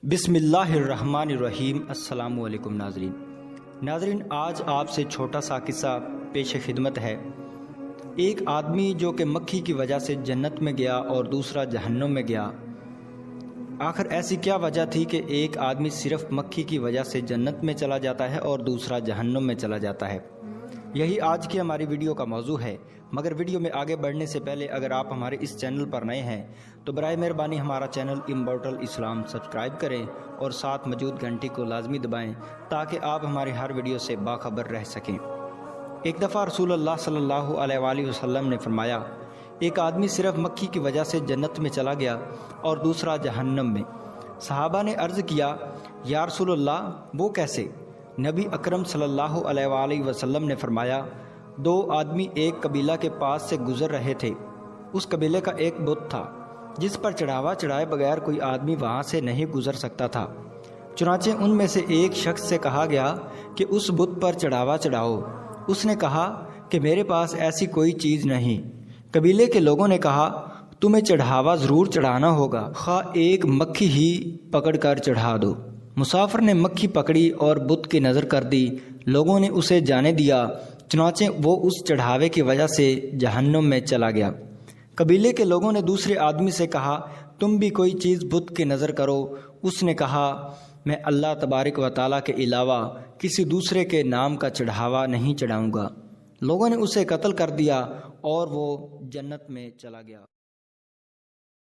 बिस्मिल्लाहिर्रहमानिर्रहीम। अस्सलामु अलैकुम नाज़रीन, आज आप से छोटा सा किस्सा पेश खिदमत है। एक आदमी जो कि मक्खी की वजह से जन्नत में गया और दूसरा जहन्नुम में गया। आखिर ऐसी क्या वजह थी कि एक आदमी सिर्फ मक्खी की वजह से जन्नत में चला जाता है और दूसरा जहन्नुम में चला जाता है? यही आज की हमारी वीडियो का मौजू है। मगर वीडियो में आगे बढ़ने से पहले अगर आप हमारे इस चैनल पर नए हैं तो बराए मेहरबानी हमारा चैनल इम्बोर्टल इस्लाम सब्सक्राइब करें और साथ मौजूद घंटी को लाजमी दबाएं ताकि आप हमारी हर वीडियो से बाखबर रह सकें। एक दफ़ा रसूलुल्लाह सल्लल्लाहु अलैहि वसल्लम ने फरमाया, एक आदमी सिर्फ मक्खी की वजह से जन्नत में चला गया और दूसरा जहन्नम में। सहाबा ने अर्ज़ किया, या रसूलुल्लाह, वो कैसे? नबी अकरम सल्लल्लाहु अलैहि वसल्लम ने फरमाया, दो आदमी एक कबीला के पास से गुजर रहे थे। उस कबीले का एक बुत था जिस पर चढ़ावा चढ़ाए बगैर कोई आदमी वहाँ से नहीं गुजर सकता था। चुनांचे उनमें से एक शख्स से कहा गया कि उस बुत पर चढ़ावा चढ़ाओ। उसने कहा कि मेरे पास ऐसी कोई चीज़ नहीं। कबीले के लोगों ने कहा, तुम्हें चढ़ावा ज़रूर चढ़ाना होगा, खा एक मक्खी ही पकड़ कर चढ़ा दो। मुसाफिर ने मक्खी पकड़ी और बुत की नज़र कर दी। लोगों ने उसे जाने दिया, चुनांचे वो उस चढ़ावे की वजह से जहन्नुम में चला गया। कबीले के लोगों ने दूसरे आदमी से कहा, तुम भी कोई चीज़ बुत की नज़र करो। उसने कहा, मैं अल्लाह तबारक व तआला के अलावा किसी दूसरे के नाम का चढ़ावा नहीं चढ़ाऊँगा। लोगों ने उसे कत्ल कर दिया और वो जन्नत में चला गया।